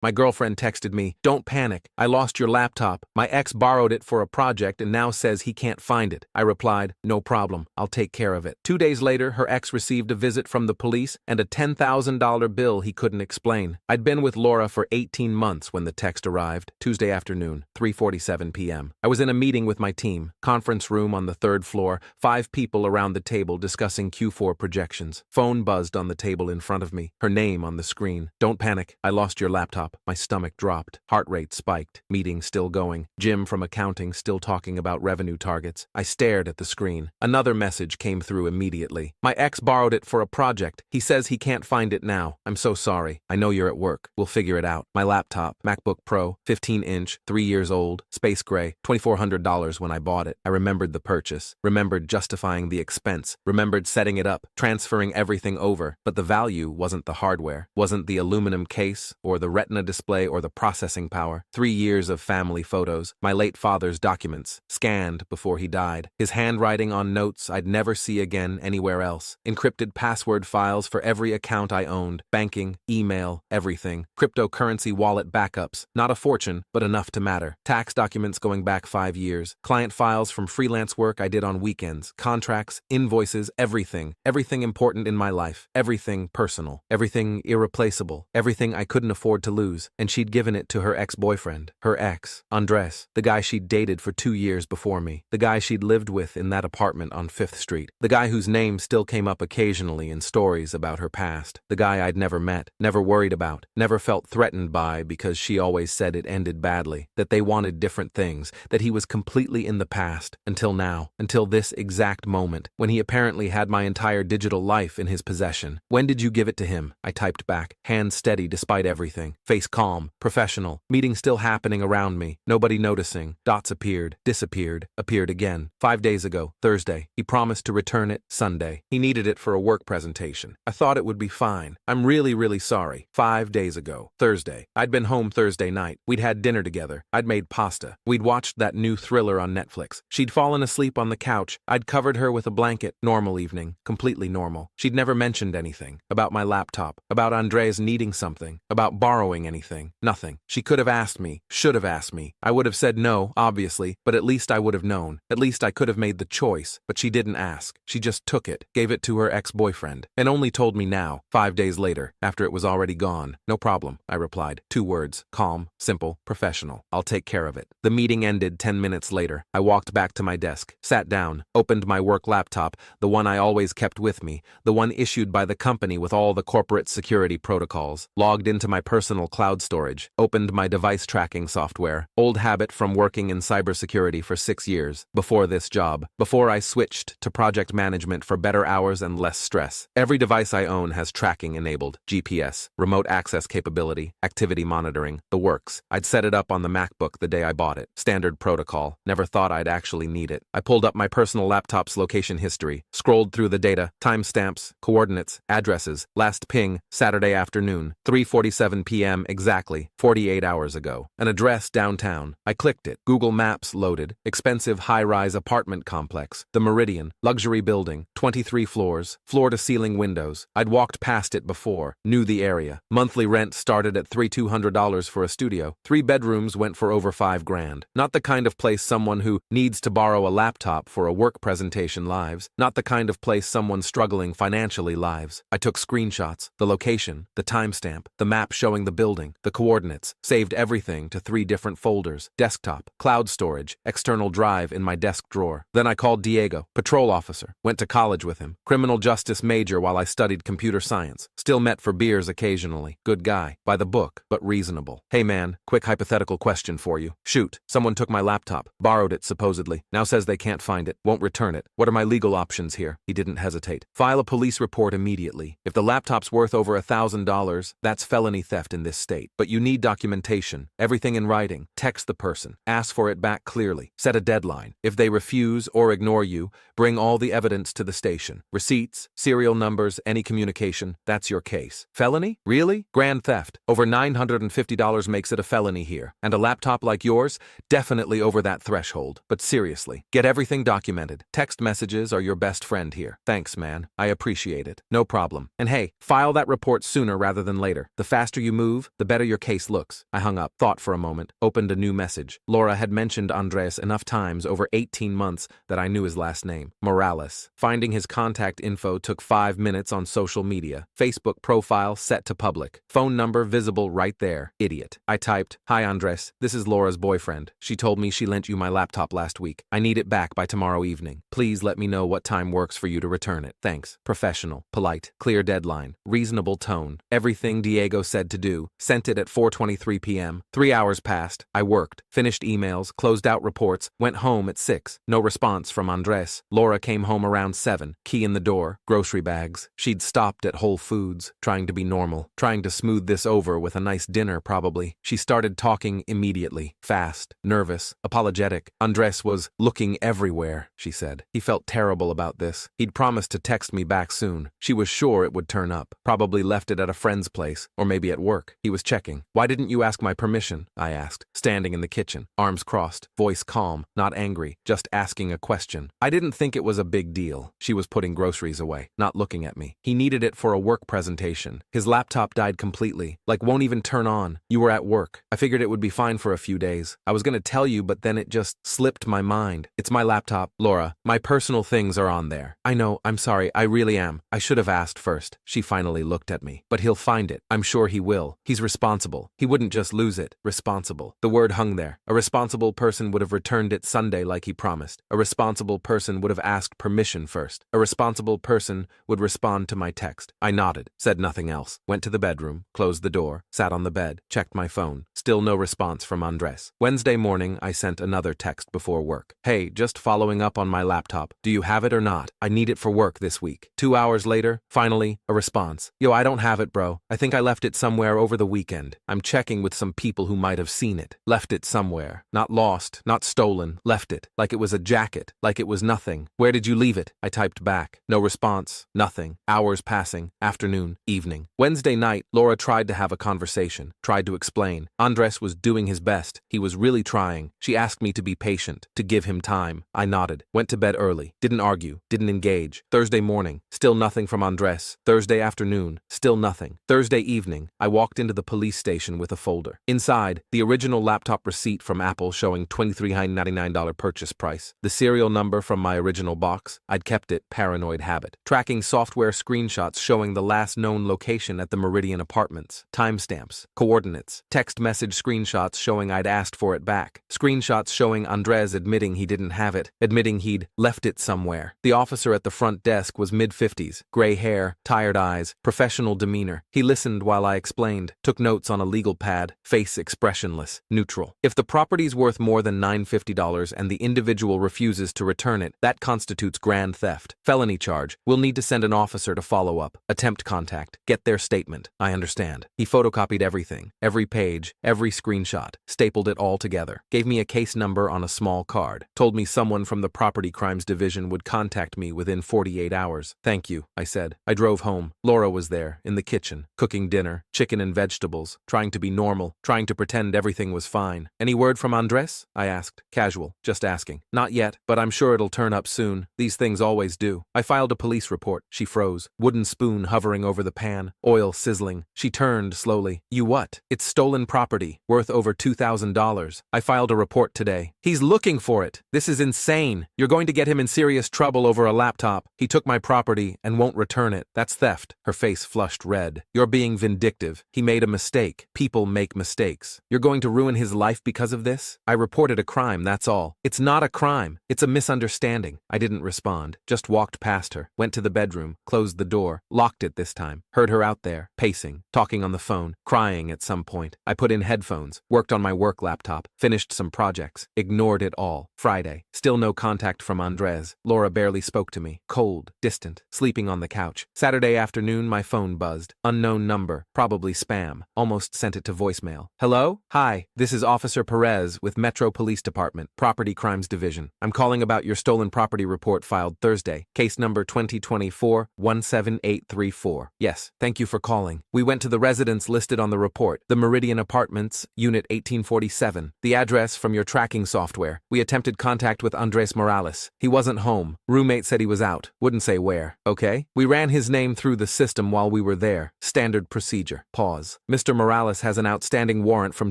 My girlfriend texted me, "Don't panic. I lost your laptop. My ex borrowed it for a project and now says he can't find it." I replied, "No problem. I'll take care of it." 2 days later, her ex received a visit from the police and a $10,000 bill he couldn't explain. I'd been with Laura for 18 months when the text arrived. Tuesday afternoon, 3:47 p.m. I was in a meeting with my team, conference room on the 3rd floor, 5 people around the table discussing Q4 projections. Phone buzzed on the table in front of me, her name on the screen. "Don't panic. I lost your laptop." My stomach dropped. Heart rate spiked. Meeting still going. Jim from accounting still talking about revenue targets. I stared at the screen. Another message came through immediately. "My ex borrowed it for a project. He says he can't find it now. I'm so sorry. I know you're at work. We'll figure it out." My laptop, MacBook Pro, 15-inch, 3 years old, space gray, $2,400 when I bought it. I remembered the purchase, remembered justifying the expense, remembered setting it up, transferring everything over, but the value wasn't the hardware, wasn't the aluminum case, or the retina display, or the processing power. 3 years of family photos, my late father's documents, scanned before he died, his handwriting on notes I'd never see again anywhere else, encrypted password files for every account I owned, banking, email, everything, cryptocurrency wallet backups, not a fortune, but enough to matter, tax documents going back 5 years, client files from freelance work I did on weekends, contracts, invoices, everything important in my life, everything personal, everything irreplaceable, everything I couldn't afford to lose, and she'd given it to her ex-boyfriend, her ex, Andres, the guy she'd dated for 2 years before me, the guy she'd lived with in that apartment on 5th Street, the guy whose name still came up occasionally in stories about her past, the guy I'd never met, never worried about, never felt threatened by because she always said it ended badly, that they wanted different things, that he was completely in the past, until now, until this exact moment, when he apparently had my entire digital life in his possession. "When did you give it to him?" I typed back, hand steady despite everything, face calm, professional, meeting still happening around me, nobody noticing. Dots appeared, disappeared, appeared again. 5 days ago, Thursday. He promised to return it Sunday. He needed it for a work presentation. I thought it would be fine. I'm really sorry. 5 days ago, Thursday. I'd been home Thursday night. We'd had dinner together. I'd made pasta. We'd watched that new thriller on Netflix. She'd fallen asleep on the couch. I'd covered her with a blanket. Normal evening. Completely normal. She'd never mentioned anything. About my laptop. About Andres needing something. About borrowing anything. Nothing. She could have asked me. Should have asked me. I would have said no, obviously, but at least I would have known. At least I could have made the choice. But she didn't ask. She just took it. Gave it to her ex-boyfriend. And only told me now, 5 days later, after it was already gone. "No problem," I replied. 2 words. Calm, simple, professional. "I'll take care of it." The meeting ended 10 minutes later. I walked back to my desk, sat down, opened my work laptop, the one I always kept with me, the one issued by the company with all the corporate security protocols, logged into my personal cloud storage, opened my device tracking software, old habit from working in cybersecurity for 6 years, before this job, before I switched to project management for better hours and less stress. Every device I own has tracking enabled, GPS, remote access capability, activity monitoring, the works. I'd set it up on the MacBook the day I bought it. Standard protocol. Never thought I'd actually need it. I pulled up my personal laptop's location history, scrolled through the data, timestamps, coordinates, addresses, last ping, Saturday afternoon, 3:47 p.m. exactly, 48 hours ago. An address downtown. I clicked it. Google Maps loaded. Expensive high-rise apartment complex. The Meridian. Luxury building. 23 floors. Floor-to-ceiling windows. I'd walked past it before. Knew the area. Monthly rent started at $3,200 for a studio. 3 bedrooms went for over $5,000. Not the kind of place someone who needs to borrow a laptop for a work presentation lives. Not the kind of place someone struggling financially lives. I took screenshots, the location, the timestamp, the map showing the building, the coordinates, saved everything to 3 different folders, desktop, cloud storage, external drive in my desk drawer. Then I called Diego, patrol officer, went to college with him, criminal justice major while I studied computer science, still met for beers occasionally, good guy, by the book, but reasonable. "Hey man, quick hypothetical question for you. Shoot, someone took my laptop, borrowed it supposedly, now says they can't find it, won't return it. What are my legal options here?" He didn't hesitate. "File a police report immediately. If the laptop's worth over $1,000, that's felony theft in this state. But you need documentation, everything in writing. Text the person, ask for it back clearly, set a deadline. If they refuse or ignore you, bring all the evidence to the station. Receipts, serial numbers, any communication, that's your case. Felony? Really? Grand theft. Over $950 makes it a felony here. And a laptop like yours? Definitely over that threshold. But seriously, get everything documented. Text messages are your best friend here. Thanks, man. I appreciate it. No problem. And hey, file that report sooner rather than later. The faster you move, proof, the better your case looks. I hung up, thought for a moment, opened a new message. Laura had mentioned Andres enough times over 18 months that I knew his last name, Morales. Finding his contact info took 5 minutes on social media. Facebook profile set to public. Phone number visible right there. Idiot. I typed, "Hi Andres, this is Laura's boyfriend. She told me she lent you my laptop last week. I need it back by tomorrow evening. Please let me know what time works for you to return it. Thanks." Professional, polite, clear deadline, reasonable tone. Everything Diego said to do. Sent it at 4:23 p.m. 3 hours passed. I worked, finished emails, closed out reports, went home at 6. No response from Andres. Laura came home around 7. Key in the door, grocery bags. She'd stopped at Whole Foods, trying to be normal, trying to smooth this over with a nice dinner probably. She started talking immediately, fast, nervous, apologetic. Andres was looking everywhere, she said. He felt terrible about this. He'd promised to text me back soon. She was sure it would turn up. Probably left it at a friend's place, or maybe at work. He was checking. "Why didn't you ask my permission?" I asked, standing in the kitchen, arms crossed, voice calm, not angry, just asking a question. I didn't think it was a big deal. She was putting groceries away, not looking at me. "He needed it for a work presentation. His laptop died completely, like won't even turn on. You were at work. I figured it would be fine for a few days. I was gonna tell you, but then it just slipped my mind. It's my laptop, Laura. My personal things are on there. I know, I'm sorry, I really am. I should have asked first." She finally looked at me. "But he'll find it. I'm sure he will. He's responsible. He wouldn't just lose it." Responsible. The word hung there. A responsible person would have returned it Sunday like he promised. A responsible person would have asked permission first. A responsible person would respond to my text. I nodded, said nothing else, went to the bedroom, closed the door, sat on the bed, checked my phone. Still no response from Andres. Wednesday morning, I sent another text before work. "Hey, just following up on my laptop. Do you have it or not? I need it for work this week." 2 hours later, finally, a response. "Yo, I don't have it, bro. I think I left it somewhere over the weekend. I'm checking with some people who might have seen it. Left it somewhere. Not lost, not stolen. Left it. Like it was a jacket. Like it was nothing. Where did you leave it?" I typed back. No response. Nothing. Hours passing. Afternoon. Evening. Wednesday night, Laura tried to have a conversation. Tried to explain. Andres was doing his best. He was really trying. She asked me to be patient. To give him time. I nodded. Went to bed early. Didn't argue. Didn't engage. Thursday morning. Still nothing from Andres. Thursday afternoon. Still nothing. Thursday evening, I walked into the police station with a folder. Inside, the original laptop receipt from Apple showing $23.99 purchase price. The serial number from my original box. I'd kept it, paranoid habit. Tracking software screenshots showing the last known location at the Meridian Apartments. Timestamps. Coordinates. Text message screenshots showing I'd asked for it back. Screenshots showing Andres admitting he didn't have it, admitting he'd left it somewhere. The officer at the front desk was mid-50s, gray hair, tired eyes, professional demeanor. He listened while I explained, took notes on a legal pad, face expressionless, neutral. "If the property's worth more than $950 and the individual refuses to return it, that constitutes grand theft. Felony charge. We'll need to send an officer to follow up. Attempt contact. Get their statement." I understand. He photocopied everything, every page, every screenshot, stapled it all together, gave me a case number on a small card, told me someone from the Property Crimes Division would contact me within 48 hours. "Thank you," I said. I drove home. Laura was there, in the kitchen, cooking dinner, chicken and vegetables, trying to be normal, trying to pretend everything was fine. "Any word from Andres?" I asked. Casual, just asking. "Not yet, but I'm sure it'll turn up soon. These things always do." I filed a police report. She froze, wooden spoon hovering over the pan, oil sizzling. She turned slowly. "You what? It's stolen property, worth over $2,000. I filed a report today. He's looking for it. This is insane. You're going to get him in serious trouble over a laptop. He took my property and won't return it. That's theft." Her face flushed red. "You're being vindictive. He made a mistake. People make mistakes. You're going to ruin his life because of this?" "I reported a crime, that's all." "It's not a crime. It's a misunderstanding." I didn't respond, just walked past her, went to the bedroom, closed the door, locked it this time, heard her out there, pacing, talking on the phone, crying at some point. I put in headphones, worked on my work laptop, finished some projects, ignored it all. Friday, still no contact from Andres. Laura barely spoke to me, cold, distant, sleeping on the couch. Saturday afternoon, my phone buzzed. Unknown number, probably spam. Almost sent it to voicemail. "Hello? Hi, this is Officer Perez with Metro Police Department, Property Crimes Division. I'm calling about your stolen property report filed Thursday, case number 2024-17834. Yes, thank you for calling. We went to the residence listed on the report, the Meridian Apartments, Unit 1847. The address from your tracking software. We attempted contact with Andres Morales. He wasn't home. Roommate said he was out. Wouldn't say where. Okay? We ran his name through the system while we were there. Standard procedure. Pause. Mr. Morales has an outstanding warrant from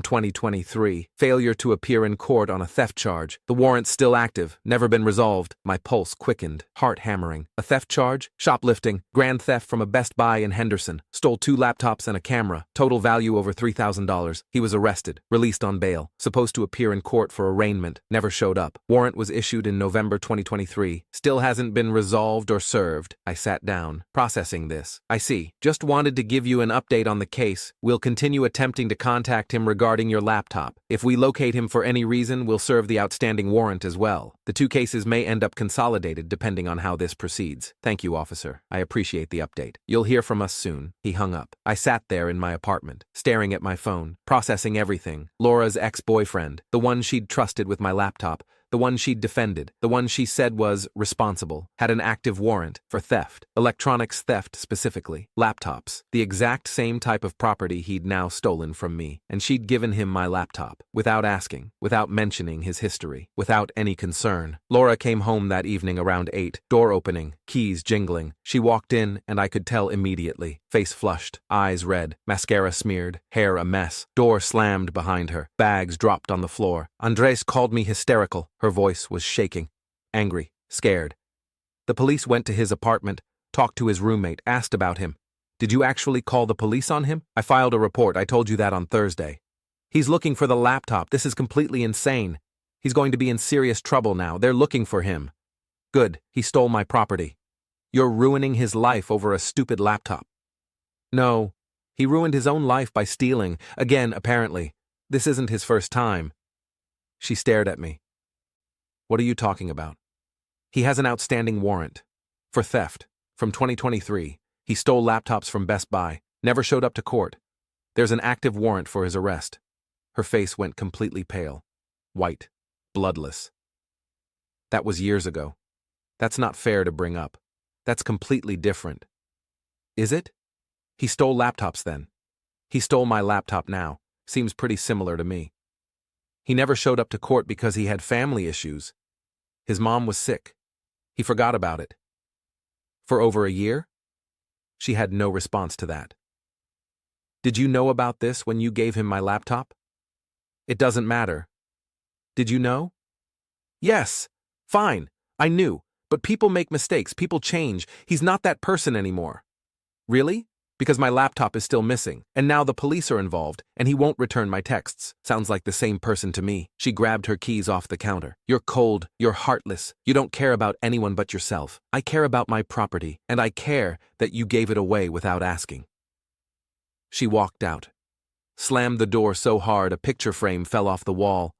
2023. Failure to appear in court on a theft charge. The warrant's still active, never been resolved. My pulse quickened, heart hammering. A theft charge? Shoplifting. Grand theft from a Best Buy in Henderson. Stole 2 laptops and a camera. Total value over $3,000. He was arrested, released on bail. Supposed to appear in court for arraignment. Never showed up. Warrant was issued in November 2023. Still hasn't been resolved or served. I sat down, processing this. I see. Just wanted to give you an update on the case. We'll continue attempting to contact him regarding your laptop. If we locate him for any reason, we'll serve the outstanding warrant as well. The 2 cases may end up consolidated depending on how this proceeds. Thank you, officer. I appreciate the update. You'll hear from us soon. He hung up. I sat there in my apartment, staring at my phone, processing everything. Laura's ex-boyfriend, the one she'd trusted with my laptop, the one she'd defended, the one she said was responsible, had an active warrant for theft, electronics theft specifically, laptops, the exact same type of property he'd now stolen from me, and she'd given him my laptop, without asking, without mentioning his history, without any concern. Laura came home that evening around 8, door opening, keys jingling. She walked in, and I could tell immediately. Face flushed, eyes red, mascara smeared, hair a mess. Door slammed behind her, bags dropped on the floor. Andres called me hysterical. Her voice was shaking, angry, scared. The police went to his apartment, talked to his roommate, asked about him. Did you actually call the police on him? I filed a report. I told you that on Thursday. He's looking for the laptop. This is completely insane. He's going to be in serious trouble now. They're looking for him. Good. He stole my property. You're ruining his life over a stupid laptop. No. He ruined his own life by stealing. Again, apparently. This isn't his first time. She stared at me. What are you talking about? He has an outstanding warrant. For theft. From 2023. He stole laptops from Best Buy. Never showed up to court. There's an active warrant for his arrest. Her face went completely pale. White. Bloodless. That was years ago. That's not fair to bring up. That's completely different. Is it? He stole laptops then. He stole my laptop now. Seems pretty similar to me. He never showed up to court because he had family issues. His mom was sick. He forgot about it. For over a year? She had no response to that. Did you know about this when you gave him my laptop? It doesn't matter. Did you know? Yes. Fine. I knew. But people make mistakes. People change. He's not that person anymore. Really? Because my laptop is still missing, and now the police are involved, and he won't return my texts. Sounds like the same person to me. She grabbed her keys off the counter. You're cold, you're heartless, you don't care about anyone but yourself. I care about my property, and I care that you gave it away without asking. She walked out. Slammed the door so hard a picture frame fell off the wall.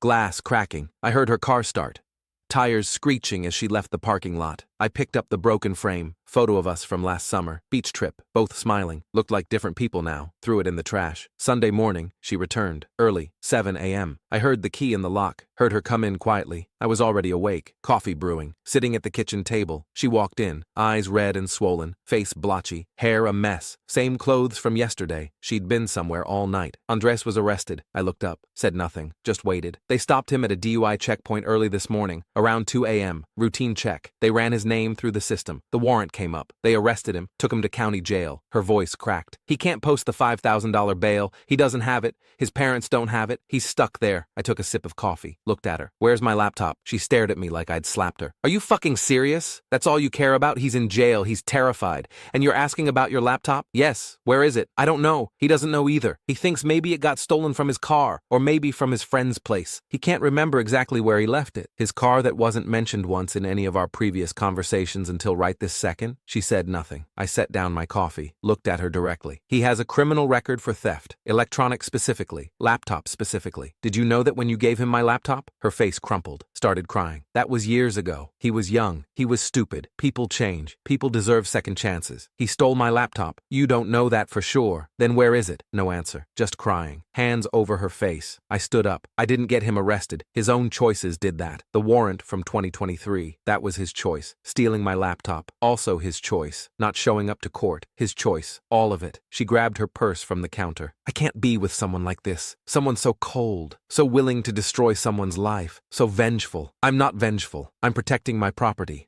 Glass cracking. I heard her car start. Tires screeching as she left the parking lot. I picked up the broken frame, photo of us from last summer, beach trip, both smiling, looked like different people now, threw it in the trash. Sunday morning, she returned, early, 7 a.m. I heard the key in the lock, heard her come in quietly. I was already awake, coffee brewing, sitting at the kitchen table. She walked in, eyes red and swollen, face blotchy, hair a mess, same clothes from yesterday. She'd been somewhere all night. Andres was arrested. I looked up, said nothing, just waited. They stopped him at a DUI checkpoint early this morning, around 2 a.m., routine check. They ran his name through the system. The warrant came up. They arrested him, took him to county jail. Her voice cracked. He can't post the $5,000 bail. He doesn't have it. His parents don't have it. He's stuck there. I took a sip of coffee, looked at her. Where's my laptop? She stared at me like I'd slapped her. Are you fucking serious? That's all you care about? He's in jail. He's terrified. And you're asking about your laptop? Yes. Where is it? I don't know. He doesn't know either. He thinks maybe it got stolen from his car, or maybe from his friend's place. He can't remember exactly where he left it. His car that wasn't mentioned once in any of our previous conversations until right this second? She said nothing. I set down my coffee, looked at her directly. He has a criminal record for theft, electronics specifically, laptop specifically. Did you know that when you gave him my laptop? Her face crumpled, started crying. That was years ago. He was young. He was stupid. People change. People deserve second chances. He stole my laptop. You don't know that for sure. Then where is it? No answer. Just crying. Hands over her face. I stood up. I didn't get him arrested. His own choices did that. The warrant from 2023. That was his choice. Stealing my laptop. Also his choice. Not showing up to court. His choice. All of it. She grabbed her purse from the counter. I can't be with someone like this. Someone so cold. So willing to destroy someone's life. So vengeful. I'm not vengeful. I'm protecting my property.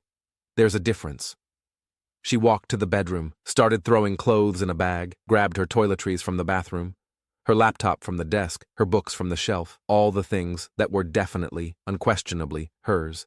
There's a difference. She walked to the bedroom, started throwing clothes in a bag, grabbed her toiletries from the bathroom, her laptop from the desk, her books from the shelf, all the things that were definitely, unquestionably, hers.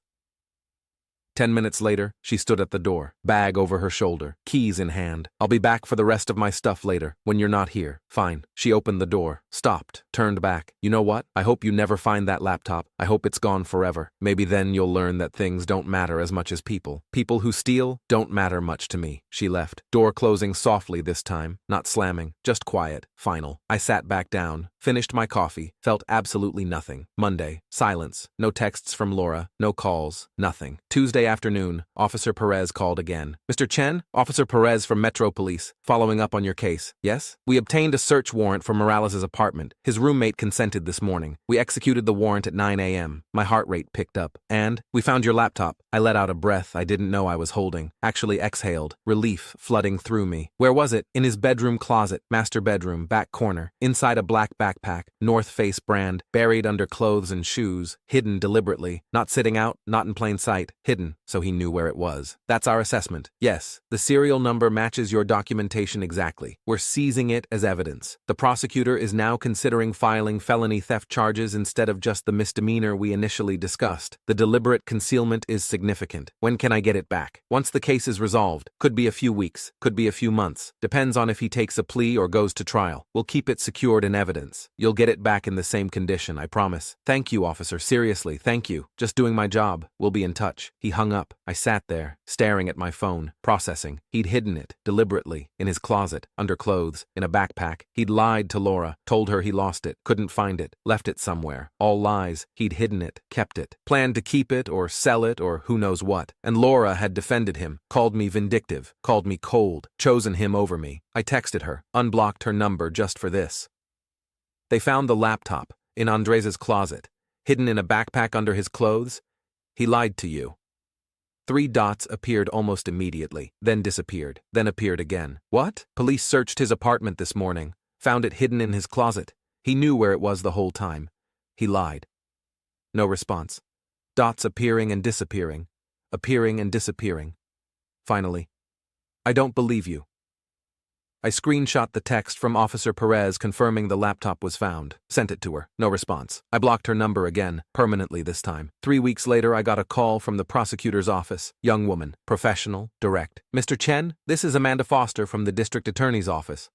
10 minutes later, she stood at the door, bag over her shoulder, keys in hand. I'll be back for the rest of my stuff later, when you're not here. Fine. She opened the door, stopped, turned back. You know what? I hope you never find that laptop. I hope it's gone forever. Maybe then you'll learn that things don't matter as much as people. People who steal don't matter much to me. She left, door closing softly this time, not slamming, just quiet, final. I sat back down, finished my coffee, felt absolutely nothing. Monday, silence. No texts from Laura, no calls, nothing. Tuesday afternoon, Officer Perez called again. Mr. Chen, Officer Perez from Metro Police, following up on your case. Yes? We obtained a search warrant for Morales' apartment. His roommate consented this morning. We executed the warrant at 9 a.m. My heart rate picked up. And we found your laptop. I let out a breath I didn't know I was holding. Actually exhaled, relief flooding through me. Where was it? In his bedroom closet, master bedroom, back corner, inside a black backpack, North Face brand, buried under clothes and shoes, hidden deliberately, not sitting out, not in plain sight, hidden, so he knew where it was. That's our assessment. Yes, the serial number matches your documentation exactly. We're seizing it as evidence. The prosecutor is now considering filing felony theft charges instead of just the misdemeanor we initially discussed. The deliberate concealment is significant. When can I get it back? Once the case is resolved. Could be a few weeks, could be a few months. Depends on if he takes a plea or goes to trial. We'll keep it secured in evidence. You'll get it back in the same condition, I promise. Thank you, officer. Seriously, thank you. Just doing my job. We'll be in touch. He hung up. I sat there, staring at my phone, processing. He'd hidden it, deliberately, in his closet, under clothes, in a backpack. He'd lied to Laura, told her he lost it, couldn't find it, left it somewhere. All lies. He'd hidden it, kept it, planned to keep it or sell it or who knows what. And Laura had defended him, called me vindictive, called me cold, chosen him over me. I texted her, unblocked her number just for this. They found the laptop, in Andres' closet, hidden in a backpack under his clothes. He lied to you. 3 dots appeared almost immediately, then disappeared, then appeared again. What? Police searched his apartment this morning, found it hidden in his closet. He knew where it was the whole time. He lied. No response. Dots appearing and disappearing, appearing and disappearing. Finally, I don't believe you. I screenshot the text from Officer Perez confirming the laptop was found. Sent it to her. No response. I blocked her number again, permanently this time. 3 weeks later, I got a call from the prosecutor's office. Young woman. Professional. Direct. Mr. Chen, this is Amanda Foster from the district attorney's office.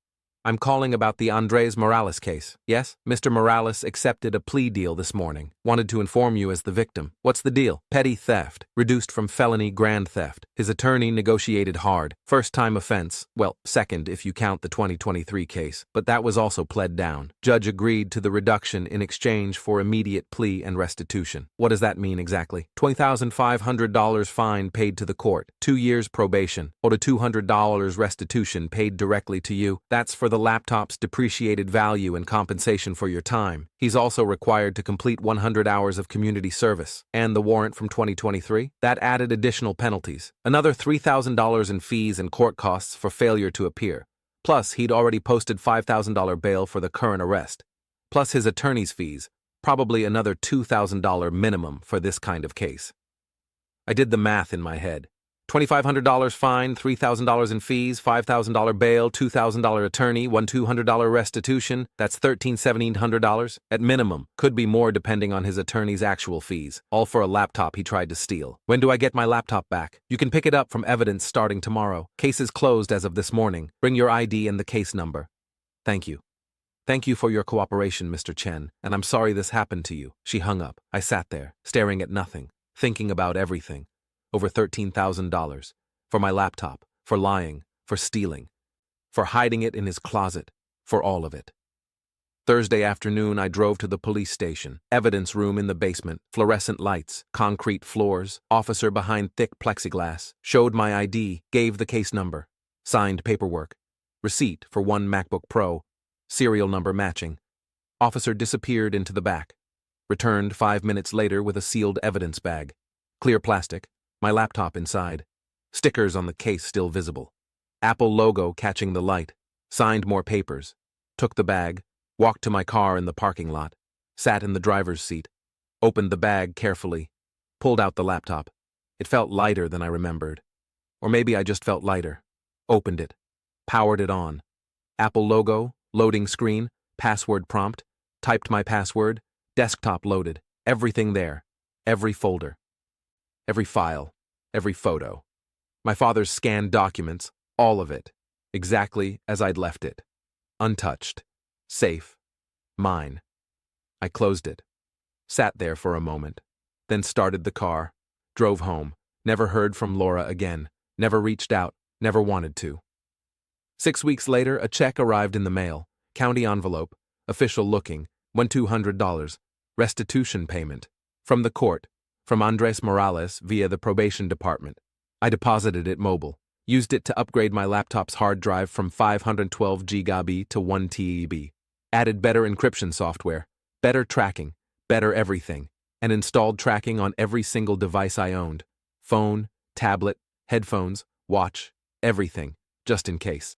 I'm calling about the Andres Morales case. Yes? Mr. Morales accepted a plea deal this morning. Wanted to inform you as the victim. What's the deal? Petty theft, reduced from felony grand theft. His attorney negotiated hard. First-time offense. Well, second if you count the 2023 case. But that was also pled down. Judge agreed to the reduction in exchange for immediate plea and restitution. What does that mean exactly? $20,500 fine paid to the court. 2 years probation. Or the $200 restitution paid directly to you. That's for the laptop's depreciated value and compensation for your time. He's also required to complete 100 hours of community service. And the warrant from 2023? That added additional penalties. Another $3,000 in fees and court costs for failure to appear. Plus, he'd already posted $5,000 bail for the current arrest. Plus his attorney's fees. Probably another $2,000 minimum for this kind of case. I did the math in my head. $2,500 fine, $3,000 in fees, $5,000 bail, $2,000 attorney, $200 restitution. That's $1,700 at minimum. Could be more depending on his attorney's actual fees. All for a laptop he tried to steal. When do I get my laptop back? You can pick it up from evidence starting tomorrow. Case is closed as of this morning. Bring your ID and the case number. Thank you. Thank you for your cooperation, Mr. Chen, and I'm sorry this happened to you. She hung up. I sat there, staring at nothing, thinking about everything. Over $13,000. For my laptop, for lying, for stealing, for hiding it in his closet, for all of it. Thursday afternoon, I drove to the police station. Evidence room in the basement, fluorescent lights, concrete floors, officer behind thick plexiglass, showed my ID, gave the case number, signed paperwork, receipt for 1 MacBook Pro, serial number matching. Officer disappeared into the back. Returned 5 minutes later with a sealed evidence bag. Clear plastic. My laptop inside. Stickers on the case still visible. Apple logo catching the light. Signed more papers. Took the bag. Walked to my car in the parking lot. Sat in the driver's seat. Opened the bag carefully. Pulled out the laptop. It felt lighter than I remembered. Or maybe I just felt lighter. Opened it. Powered it on. Apple logo, loading screen, password prompt, typed my password, desktop loaded, everything there, every folder, every file, every photo. My father's scanned documents, all of it, exactly as I'd left it. Untouched. Safe. Mine. I closed it. Sat there for a moment. Then started the car. Drove home. Never heard from Laura again. Never reached out. Never wanted to. 6 weeks later, a check arrived in the mail. County envelope. Official looking. $1,200. Restitution payment. From the court. From Andres Morales via the probation department. I deposited it mobile. Used it to upgrade my laptop's hard drive from 512 GB to 1 TB. Added better encryption software. Better tracking. Better everything. And installed tracking on every single device I owned. Phone, tablet, headphones, watch, everything, just in case.